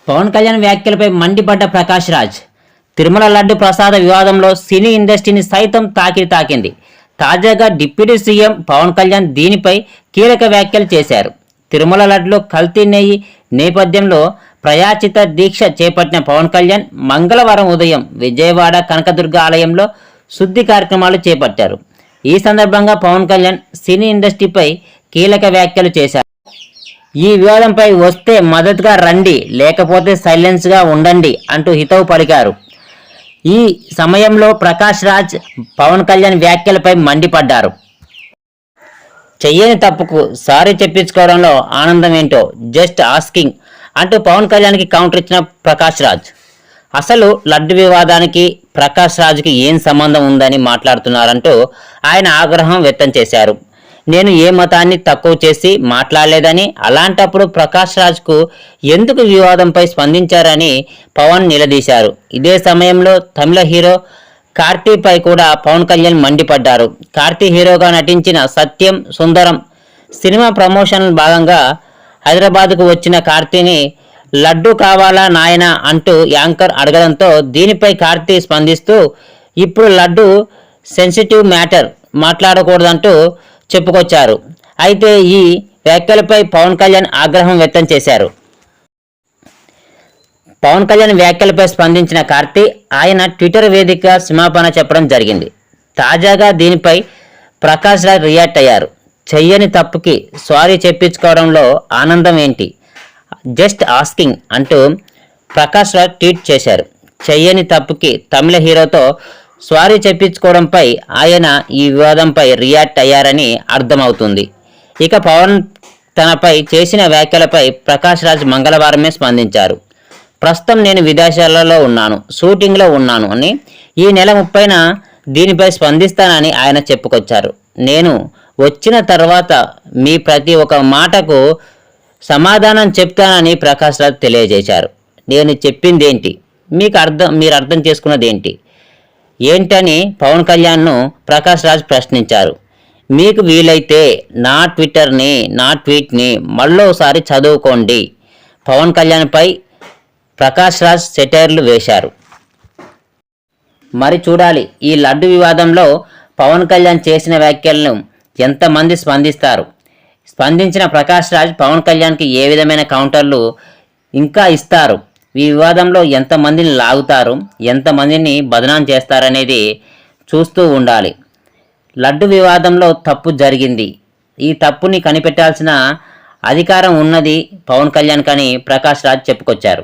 పవన్ కళ్యాణ్ వ్యాఖ్యలపై మండిపడ్డ ప్రకాష్ రాజ్. తిరుమల లడ్డు ప్రసాద వివాదంలో సినీ ఇండస్ట్రీని సైతం తాకింది. తాజాగా డిప్యూటీ సీఎం పవన్ కళ్యాణ్ దీనిపై కీలక వ్యాఖ్యలు చేశారు. తిరుమల లడ్డులో కల్తీ నెయ్యి నేపథ్యంలో ప్రయాచిత దీక్ష చేపట్టిన పవన్ కళ్యాణ్ మంగళవారం ఉదయం విజయవాడ కనకదుర్గ ఆలయంలో శుద్ధి కార్యక్రమాలు చేపట్టారు. ఈ సందర్భంగా పవన్ కళ్యాణ్ సినీ ఇండస్ట్రీపై కీలక వ్యాఖ్యలు చేశారు. ఈ వివాదంపై వస్తే మద్దతుగా రండి, లేకపోతే సైలెన్స్గా ఉండండి అంటూ హితవు పలికారు. ఈ సమయంలో ప్రకాష్ రాజ్ పవన్ కళ్యాణ్ వ్యాఖ్యలపై మండిపడ్డారు. చెయ్యని తప్పుకు సారీ చెప్పించుకోవడంలో ఆనందం ఏంటో జస్ట్ ఆస్కింగ్ అంటూ పవన్ కళ్యాణ్కి కౌంటర్ ఇచ్చిన ప్రకాష్ రాజ్. అసలు లడ్డు వివాదానికి ప్రకాష్ రాజ్కి ఏం సంబంధం ఉందని మాట్లాడుతున్నారంటూ ఆయన ఆగ్రహం వ్యక్తం చేశారు. నేను ఏ మతాన్ని తక్కువ చేసి మాట్లాడలేదని, అలాంటప్పుడు ప్రకాష్ రాజ్కు ఎందుకు వివాదంపై స్పందించారని పవన్ నిలదీశారు. ఇదే సమయంలో తమిళ హీరో కార్తీపై కూడా పవన్ కళ్యాణ్ మండిపడ్డారు. కార్తీ హీరోగా నటించిన సత్యం సుందరం సినిమా ప్రమోషన్ భాగంగా హైదరాబాద్కు వచ్చిన కార్తీని లడ్డు కావాలా నాయనా అంటూ యాంకర్ అడగడంతో దీనిపై కార్తీ స్పందిస్తూ ఇప్పుడు లడ్డు సెన్సిటివ్ మ్యాటర్, మాట్లాడకూడదంటూ చెప్పుకొచ్చారు. అయితే ఈ వ్యాఖ్యలపై పవన్ కళ్యాణ్ ఆగ్రహం వ్యక్తం చేశారు. పవన్ కళ్యాణ్ వ్యాఖ్యలపై స్పందించిన కార్తీ ఆయన ట్విట్టర్ వేదిక క్షమాపణ చెప్పడం జరిగింది. తాజాగా దీనిపై ప్రకాష్ రాజ్ రియాక్ట్ అయ్యారు. చెయ్యని తప్పుకి సారీ చెప్పించుకోవడంలో ఆనందం ఏంటి, జస్ట్ ఆస్కింగ్ అంటూ ప్రకాష్ రాజ్ ట్వీట్ చేశారు. చెయ్యని తప్పుకి తమిళ హీరోతో సారీ చెప్పించుకోవడంపై ఆయన ఈ వివాదంపై రియాక్ట్ అయ్యారని అర్థమవుతుంది. ఇక పవన్ తనపై చేసిన వ్యాఖ్యలపై ప్రకాష్ రాజ్ మంగళవారమే స్పందించారు. ప్రస్తుతం నేను విదేశాలలో ఉన్నాను, షూటింగ్లో ఉన్నాను అని, ఈ నెల 30న దీనిపై స్పందిస్తానని ఆయన చెప్పుకొచ్చారు. నేను వచ్చిన తర్వాత మీ ప్రతి ఒక్క మాటకు సమాధానం చెప్తానని ప్రకాష్ రాజ్ తెలియజేశారు. నేను చెప్పిందేంటి, మీరు అర్థం చేసుకున్నదేంటి ఏంటని పవన్ కళ్యాణ్ను ప్రకాష్ రాజ్ ప్రశ్నించారు. మీకు వీలైతే నా ట్వీట్ని మళ్ళోసారి చదువుకోండి. పవన్ కళ్యాణ్పై ప్రకాష్ రాజ్ సెటైర్లు వేశారు. మరి చూడాలి ఈ లడ్డు వివాదంలో పవన్ కళ్యాణ్ చేసిన వ్యాఖ్యలను ఎంతమంది స్పందిస్తారు. స్పందించిన ప్రకాష్ రాజ్ పవన్ కళ్యాణ్కి ఏ విధమైన కౌంటర్లు ఇంకా ఇస్తారు, ఈ వివాదంలో ఎంతమందిని లాగుతారు, ఎంతమందిని బదనాం చేస్తారనేది చూస్తూ ఉండాలి. లడ్డు వివాదంలో తప్పు జరిగింది, ఈ తప్పుని కనిపెట్టాల్సిన అధికారం ఉన్నది పవన్ కళ్యాణ్ కని ప్రకాష్ రాజ్ చెప్పుకొచ్చారు.